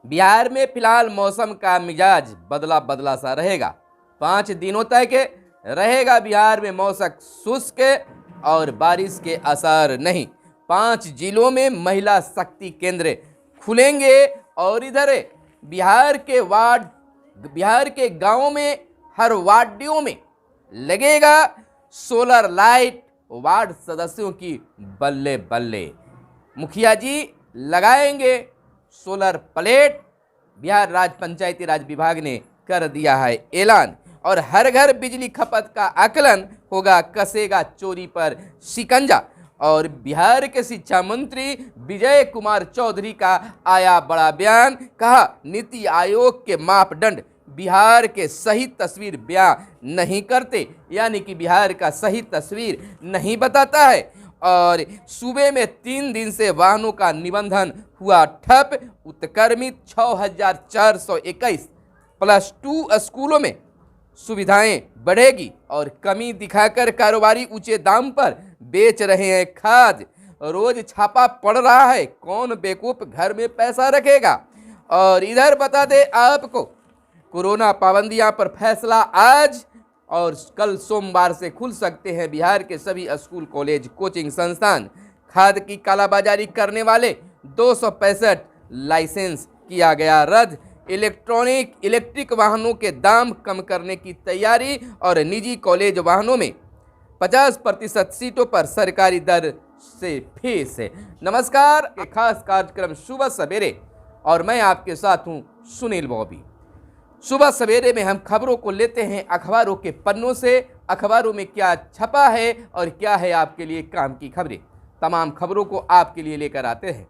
बिहार में फिलहाल मौसम का मिजाज बदला बदला सा रहेगा। 5 दिनों तक रहेगा बिहार में मौसम शुष्क और बारिश के असर नहीं। 5 जिलों में महिला शक्ति केंद्र खुलेंगे और इधर बिहार के गांवों में हर वार्डों में लगेगा सोलर लाइट। वार्ड सदस्यों की बल्ले बल्ले, मुखिया जी लगाएंगे सोलर प्लेट। बिहार राज्य पंचायती राज विभाग ने कर दिया है ऐलान और हर घर बिजली खपत का आकलन होगा, कसेगा चोरी पर शिकंजा। और बिहार के शिक्षा मंत्री विजय कुमार चौधरी का आया बड़ा बयान, कहा नीति आयोग के मापदंड बिहार के सही तस्वीर बयां नहीं करते, यानी कि बिहार का सही तस्वीर नहीं बताता है। और सूबे में 3 दिन से वाहनों का निबंधन हुआ ठप। उत्क्रमित 6421 +2 स्कूलों में सुविधाएं बढ़ेगी और कमी दिखाकर कारोबारी ऊंचे दाम पर बेच रहे हैं खाद। रोज छापा पड़ रहा है, कौन बेवकूफ घर में पैसा रखेगा। और इधर बता दे आपको, कोरोना पाबंदियां पर फैसला आज और कल सोमवार से खुल सकते हैं बिहार के सभी स्कूल, कॉलेज, कोचिंग संस्थान। खाद की कालाबाजारी करने वाले 265 लाइसेंस किया गया रद्द। इलेक्ट्रिक वाहनों के दाम कम करने की तैयारी और निजी कॉलेज वाहनों में 50% सीटों पर सरकारी दर से फीस। नमस्कार, एक खास कार्यक्रम सुबह सवेरे और मैं आपके साथ हूं सुनील बॉबी। सुबह सवेरे में हम खबरों को लेते हैं अखबारों के पन्नों से। अखबारों में क्या छपा है और क्या है आपके लिए काम की खबरें, तमाम खबरों को आपके लिए लेकर आते हैं।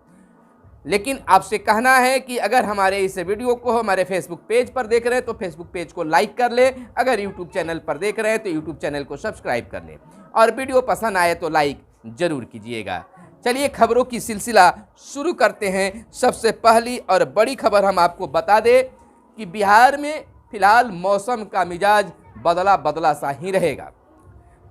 लेकिन आपसे कहना है कि अगर हमारे इस वीडियो को हमारे फेसबुक पेज पर देख रहे हैं तो फेसबुक पेज को लाइक कर ले, अगर यूट्यूब चैनल पर देख रहे हैं तो यूट्यूब चैनल को सब्सक्राइब कर ले और वीडियो पसंद आए तो लाइक जरूर कीजिएगा। चलिए खबरों की सिलसिला शुरू करते हैं। सबसे पहली और बड़ी खबर हम आपको बता दें कि बिहार में फिलहाल मौसम का मिजाज बदला बदला सा ही रहेगा।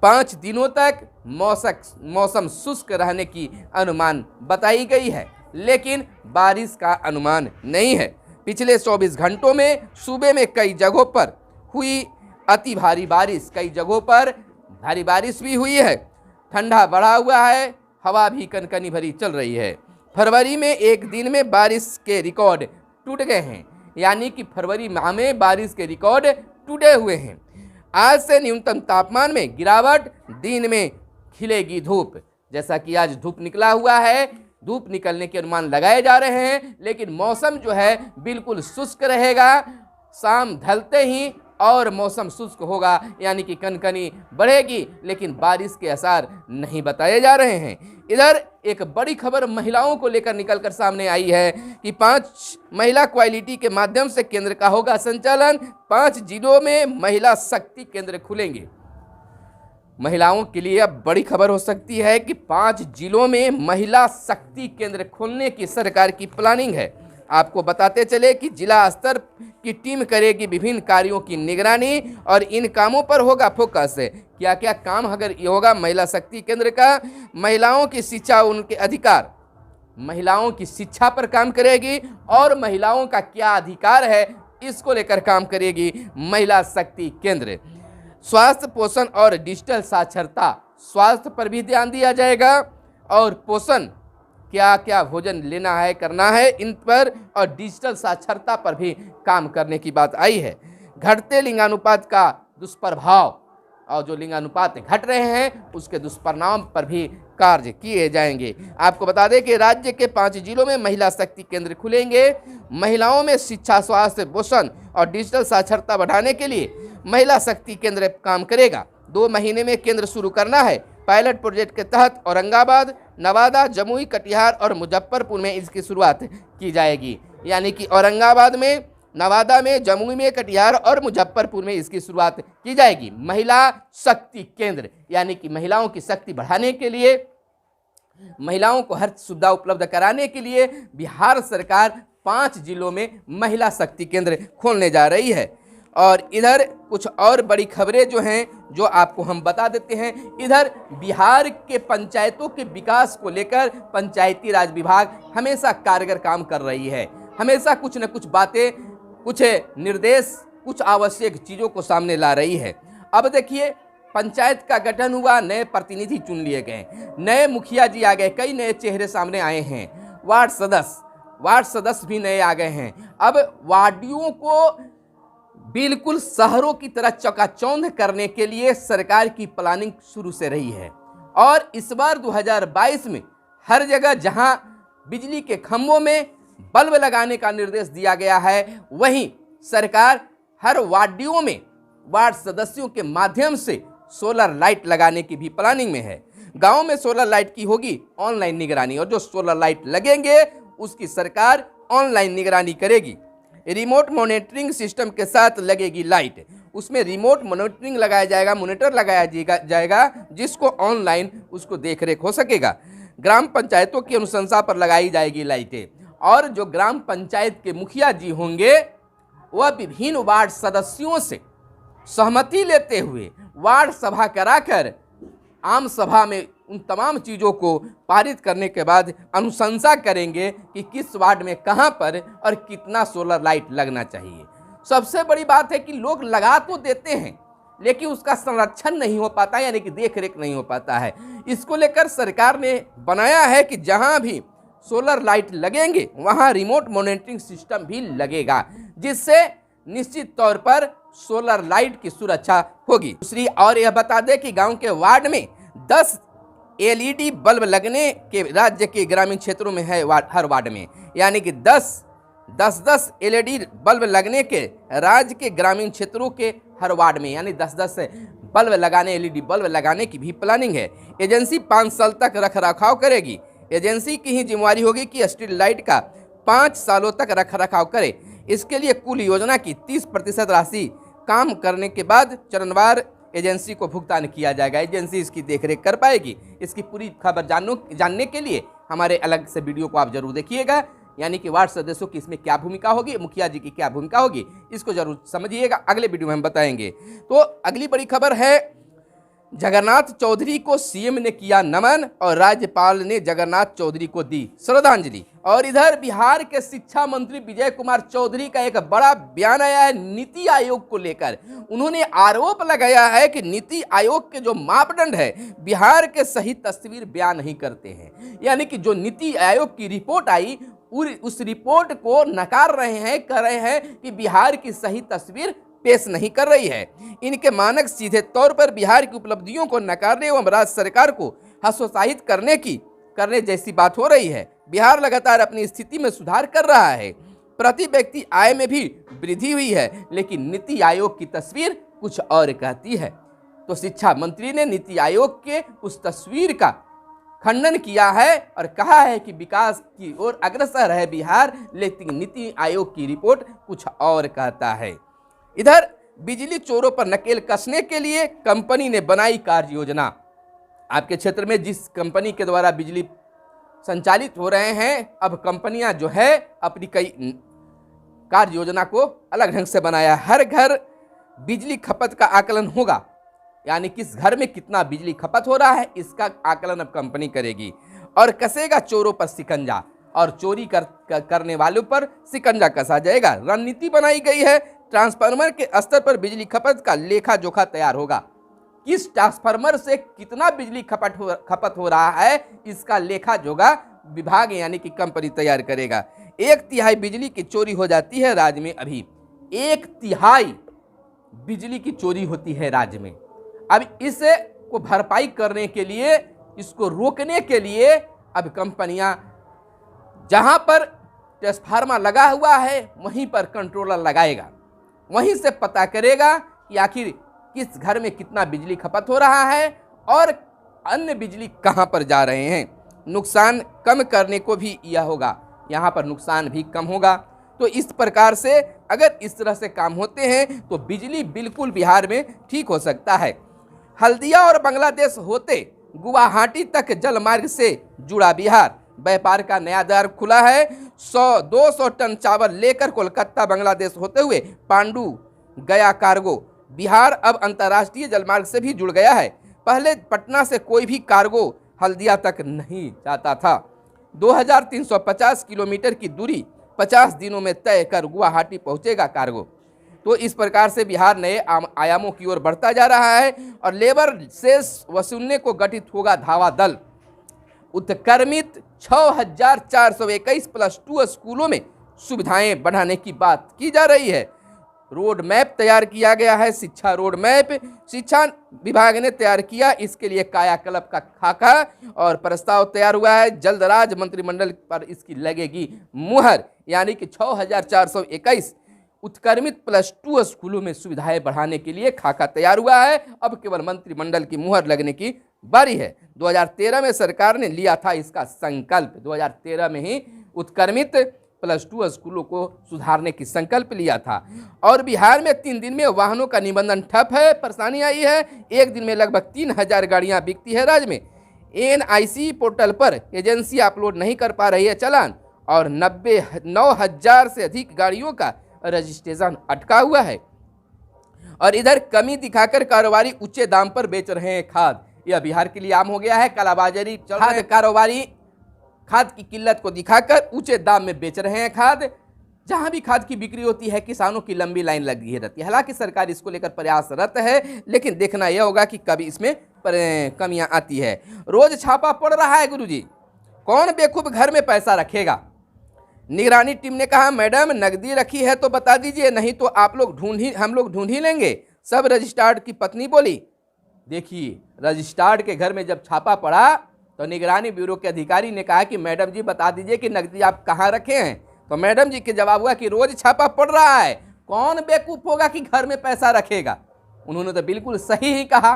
5 दिनों तक मौसम शुष्क रहने की अनुमान बताई गई है, लेकिन बारिश का अनुमान नहीं है। पिछले 24 घंटों में सूबे में कई जगहों पर हुई अति भारी बारिश, कई जगहों पर भारी बारिश भी हुई है। ठंडा बढ़ा हुआ है, हवा भी कनकनी भरी चल रही है। फरवरी में एक दिन में बारिश के रिकॉर्ड टूट गए हैं, यानी कि फरवरी माह में बारिश के रिकॉर्ड टूटे हुए हैं। आज से न्यूनतम तापमान में गिरावट, दिन में खिलेगी धूप। जैसा कि आज धूप निकला हुआ है, धूप निकलने के अनुमान लगाए जा रहे हैं, लेकिन मौसम जो है बिल्कुल शुष्क रहेगा। शाम ढलते ही और मौसम शुष्क होगा, यानी कि कनकनी बढ़ेगी, लेकिन बारिश के आसार नहीं बताए जा रहे हैं। इधर एक बड़ी खबर महिलाओं को लेकर निकलकर सामने आई है कि 5 महिला क्वालिटी के माध्यम से केंद्र का होगा संचालन। 5 जिलों में महिला शक्ति केंद्र खुलेंगे। महिलाओं के लिए अब बड़ी खबर हो सकती है कि 5 जिलों में महिला शक्ति केंद्र खोलने की सरकार की प्लानिंग है। आपको बताते चले कि जिला स्तर की टीम करेगी विभिन्न कार्यों की निगरानी और इन कामों पर होगा फोकस। क्या क्या काम अगर ये होगा महिला शक्ति केंद्र का? महिलाओं की शिक्षा, उनके अधिकार, महिलाओं की शिक्षा पर काम करेगी और महिलाओं का क्या अधिकार है इसको लेकर काम करेगी महिला शक्ति केंद्र। स्वास्थ्य, पोषण और डिजिटल साक्षरता, स्वास्थ्य पर भी ध्यान दिया जाएगा और पोषण, क्या क्या भोजन लेना है, करना है, इन पर और डिजिटल साक्षरता पर भी काम करने की बात आई है। घटते लिंगानुपात का दुष्प्रभाव और जो लिंगानुपात घट रहे हैं उसके दुष्परिणाम पर भी कार्य किए जाएंगे। आपको बता दें कि राज्य के 5 जिलों में महिला शक्ति केंद्र खुलेंगे। महिलाओं में शिक्षा, स्वास्थ्य, पोषण और डिजिटल साक्षरता बढ़ाने के लिए महिला शक्ति केंद्र काम करेगा। 2 महीने में केंद्र शुरू करना है। पायलट प्रोजेक्ट के तहत औरंगाबाद, नवादा, जमुई, कटिहार और मुजफ्फरपुर में इसकी शुरुआत की जाएगी। यानी कि औरंगाबाद में, नवादा में, जमुई में, कटिहार और मुजफ्फरपुर में इसकी शुरुआत की जाएगी। महिला शक्ति केंद्र, यानी कि महिलाओं की शक्ति बढ़ाने के लिए, महिलाओं को हर सुविधा उपलब्ध कराने के लिए बिहार सरकार 5 जिलों में महिला शक्ति केंद्र खोलने जा रही है। और इधर कुछ और बड़ी खबरें जो हैं जो आपको हम बता देते हैं। इधर बिहार के पंचायतों के विकास को लेकर पंचायती राज विभाग हमेशा कारगर काम कर रही है। हमेशा कुछ न कुछ बातें, कुछ निर्देश, कुछ आवश्यक चीज़ों को सामने ला रही है। अब देखिए, पंचायत का गठन हुआ, नए प्रतिनिधि चुन लिए गए, नए मुखिया जी आ गए, कई नए चेहरे सामने आए हैं, वार्ड सदस्य भी नए आ गए हैं। अब वार्डियों को बिल्कुल शहरों की तरह चकाचौंध करने के लिए सरकार की प्लानिंग शुरू से रही है। और इस बार 2022 में हर जगह जहां बिजली के खंभों में बल्ब लगाने का निर्देश दिया गया है, वहीं सरकार हर वार्डियों में वार्ड सदस्यों के माध्यम से सोलर लाइट लगाने की भी प्लानिंग में है। गांव में सोलर लाइट की होगी ऑनलाइन निगरानी, और जो सोलर लाइट लगेंगे उसकी सरकार ऑनलाइन निगरानी करेगी। रिमोट मॉनिटरिंग सिस्टम के साथ लगेगी लाइट, उसमें रिमोट मॉनिटरिंग लगाया जाएगा, मॉनिटर लगाया जाएगा जिसको ऑनलाइन उसको देख रेख हो सकेगा। ग्राम पंचायतों की अनुशंसा पर लगाई जाएगी लाइटें, और जो ग्राम पंचायत के मुखिया जी होंगे वह विभिन्न वार्ड सदस्यों से सहमति लेते हुए वार्ड सभा कराकर आम सभा में उन तमाम चीज़ों को पारित करने के बाद अनुशंसा करेंगे कि किस वार्ड में कहां पर और कितना सोलर लाइट लगना चाहिए। सबसे बड़ी बात है कि लोग लगा तो देते हैं, लेकिन उसका संरक्षण नहीं हो पाता, यानी कि देख रेख नहीं हो पाता है। इसको लेकर सरकार ने बनाया है कि जहां भी सोलर लाइट लगेंगे वहां रिमोट मॉनिटरिंग सिस्टम भी लगेगा, जिससे निश्चित तौर पर सोलर लाइट की सुरक्षा होगी। दूसरी और यह बता दें कि गांव के वार्ड में 10 एलईडी बल्ब लगने के राज्य के ग्रामीण क्षेत्रों में है, हर वार्ड में, यानी कि 10 एलईडी बल्ब लगने के राज्य के ग्रामीण क्षेत्रों के हर वार्ड में, यानी 10 बल्ब लगाने, एलईडी बल्ब लगाने की भी प्लानिंग है। एजेंसी 5 साल तक रख रखाव करेगी। एजेंसी की ही जिम्मेवारी होगी कि स्ट्रीट लाइट का 5 सालों तक रख रखाव करे। इसके लिए कुल योजना की 30% राशि काम करने के बाद चरणवार एजेंसी को भुगतान किया जाएगा। एजेंसी इसकी देखरेख कर पाएगी। इसकी पूरी खबर जानने के लिए हमारे अलग से वीडियो को आप जरूर देखिएगा, यानी कि वार्ड सदस्यों की इसमें क्या भूमिका होगी, मुखिया जी की क्या भूमिका होगी, इसको जरूर समझिएगा। अगले वीडियो में हम बताएंगे। तो अगली बड़ी खबर है, जगन्नाथ चौधरी को सीएम ने किया नमन और राज्यपाल ने जगन्नाथ चौधरी को दी श्रद्धांजलि। और इधर बिहार के शिक्षा मंत्री विजय कुमार चौधरी का एक बड़ा बयान आया है नीति आयोग को लेकर। उन्होंने आरोप लगाया है कि नीति आयोग के जो मापदंड है बिहार के सही तस्वीर बयान नहीं करते हैं, यानी कि जो नीति आयोग की रिपोर्ट आई उस रिपोर्ट को नकार रहे हैं, कह रहे हैं कि बिहार की सही तस्वीर पेश नहीं कर रही है। इनके मानक सीधे तौर पर बिहार की उपलब्धियों को नकारने एवं राज्य सरकार को हतोत्साहित करने जैसी बात हो रही है। बिहार लगातार अपनी स्थिति में सुधार कर रहा है, प्रति व्यक्ति आय में भी वृद्धि हुई है, लेकिन नीति आयोग की तस्वीर कुछ और कहती है। तो शिक्षा मंत्री ने नीति आयोग के उस तस्वीर का खंडन किया है और कहा है कि विकास की ओर अग्रसर है बिहार, लेकिन नीति आयोग की रिपोर्ट कुछ और कहता है। इधर बिजली चोरों पर नकेल कसने के लिए कंपनी ने बनाई कार्य योजना। आपके क्षेत्र में जिस कंपनी के द्वारा बिजली संचालित हो रहे हैं, अब कंपनियां जो है अपनी कई कार्य योजना को अलग ढंग से बनाया। हर घर बिजली खपत का आकलन होगा, यानी किस घर में कितना बिजली खपत हो रहा है इसका आकलन अब कंपनी करेगी और कसेगा चोरों पर शिकंजा, और चोरी करने वालों पर शिकंजा कसा जाएगा। रणनीति बनाई गई है, ट्रांसफार्मर के स्तर पर बिजली खपत का लेखा जोखा तैयार होगा। किस ट्रांसफार्मर से कितना बिजली खपत हो रहा है इसका लेखा जोखा विभाग यानी कि कंपनी तैयार करेगा। 1/3 बिजली की चोरी हो जाती है राज्य में, अभी 1/3 बिजली की चोरी होती है राज्य में। अब इसे को भरपाई करने के लिए, इसको रोकने के लिए अब कंपनियां जहां पर ट्रांसफार्मर लगा हुआ है वहीं पर कंट्रोलर लगाएगा, वहीं से पता करेगा कि आखिर किस घर में कितना बिजली खपत हो रहा है और अन्य बिजली कहां पर जा रहे हैं। नुकसान कम करने को भी यह होगा, यहां पर नुकसान भी कम होगा। तो इस प्रकार से अगर इस तरह से काम होते हैं तो बिजली बिल्कुल बिहार में ठीक हो सकता है। हल्दिया और बांग्लादेश होते गुवाहाटी तक जल मार्ग से जुड़ा बिहार, व्यापार का नया द्वार खुला है। 100-200 टन चावल लेकर कोलकाता बांग्लादेश होते हुए पांडु गया कार्गो। बिहार अब अंतर्राष्ट्रीय जलमार्ग से भी जुड़ गया है। पहले पटना से कोई भी कार्गो हल्दिया तक नहीं जाता था। 2350 किलोमीटर की दूरी 50 दिनों में तय कर गुवाहाटी पहुंचेगा कार्गो। तो इस प्रकार से बिहार नए आयामों की ओर बढ़ता जा रहा है और लेबर सेस वसूलने को गठित होगा धावा दल। उत्क्रमित 6421 +2 स्कूलों में सुविधाएं बढ़ाने की बात की जा रही है। रोड मैप तैयार किया गया है, शिक्षा रोड मैप शिक्षा विभाग ने तैयार किया, इसके लिए कायाकल्प का खाका और प्रस्ताव तैयार हुआ है। जल्द राज्य मंत्रिमंडल पर इसकी लगेगी मुहर, यानी कि 6421 उत्क्रमित +2 स्कूलों में सुविधाएं बढ़ाने के लिए खाका तैयार हुआ है। अब केवल मंत्रिमंडल की मुहर लगने की बारी है। 2013 में सरकार ने लिया था इसका संकल्प, 2013 में ही उत्क्रमित +2 स्कूलों को सुधारने की संकल्प लिया था। और बिहार में 3 दिन में वाहनों का निबंधन ठप है, परेशानी आई है। एक दिन में लगभग 3000 गाड़ियां बिकती है राज्य में। NIC पोर्टल पर एजेंसी अपलोड नहीं कर पा रही है चालान और 9,000 से अधिक गाड़ियों का रजिस्ट्रेशन अटका हुआ है। और इधर कमी दिखाकर कारोबारी ऊंचे दाम पर बेच रहे हैं खाद। यह बिहार के लिए आम हो गया है, कालाबाजारी चल रहा है। कारोबारी खाद की किल्लत को दिखाकर ऊंचे दाम में बेच रहे हैं खाद। जहां भी खाद की बिक्री होती है किसानों की लंबी लाइन लगी रहती है। हालांकि सरकार इसको लेकर प्रयासरत है, लेकिन देखना यह होगा कि कभी इसमें कमियां आती है। रोज छापा पड़ रहा है गुरुजी, कौन बेवकूफ घर में पैसा रखेगा। निगरानी टीम ने कहा मैडम नकदी रखी है तो बता दीजिए, नहीं तो हम लोग ढूंढ ही लेंगे। सब रजिस्ट्रार की पत्नी बोली। देखिए रजिस्ट्रार के घर में जब छापा पड़ा तो निगरानी ब्यूरो के अधिकारी ने कहा कि मैडम जी बता दीजिए कि नकदी आप कहाँ रखे हैं। तो मैडम जी के जवाब हुआ कि रोज छापा पड़ रहा है, कौन बेवकूफ होगा कि घर में पैसा रखेगा। उन्होंने तो बिल्कुल सही ही कहा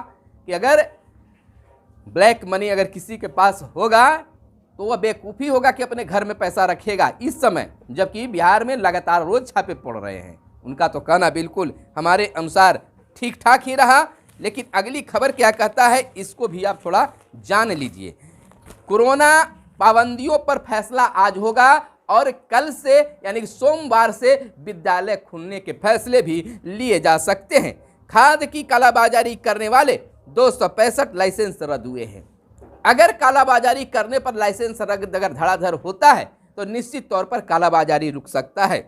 कि अगर ब्लैक मनी अगर किसी के पास होगा तो वह बेवकूफ़ी होगा कि अपने घर में पैसा रखेगा इस समय, जबकि बिहार में लगातार रोज छापे पड़ रहे हैं। उनका तो कहना बिल्कुल हमारे अनुसार ठीक ठाक ही रहा। लेकिन अगली खबर क्या कहता है इसको भी आप थोड़ा जान लीजिए। कोरोना पाबंदियों पर फैसला आज होगा और कल से यानी कि सोमवार से विद्यालय खुलने के फैसले भी लिए जा सकते हैं। खाद की कालाबाजारी करने वाले 265 लाइसेंस रद्द हुए हैं। अगर कालाबाजारी करने पर लाइसेंस रद्द अगर धड़ाधड़ होता है तो निश्चित तौर पर कालाबाजारी रुक सकता है।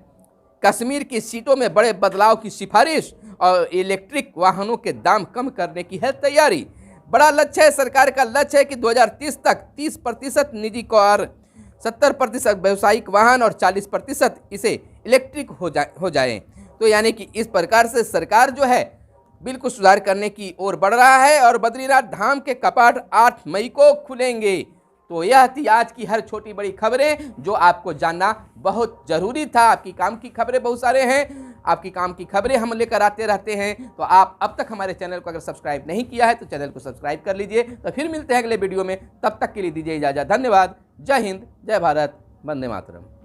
कश्मीर की सीटों में बड़े बदलाव की सिफारिश और इलेक्ट्रिक वाहनों के दाम कम करने की है तैयारी। बड़ा लक्ष्य है, सरकार का लक्ष्य है कि 2030 तक 30% निजी कार, 70% व्यावसायिक वाहन और 40% इसे इलेक्ट्रिक हो जाए। तो यानी कि इस प्रकार से सरकार जो है बिल्कुल सुधार करने की ओर बढ़ रहा है। और बद्रीनाथ धाम के कपाट 8 मई को खुलेंगे। तो यह थी आज की हर छोटी बड़ी खबरें जो आपको जानना बहुत जरूरी था। आपकी काम की खबरें बहुत सारे हैं, आपकी काम की खबरें हम लेकर आते रहते हैं। तो आप अब तक हमारे चैनल को अगर सब्सक्राइब नहीं किया है तो चैनल को सब्सक्राइब कर लीजिए। तो फिर मिलते हैं अगले वीडियो में, तब तक के लिए दीजिए इजाजत। धन्यवाद। जय हिंद, जय भारत, वंदे मातरम।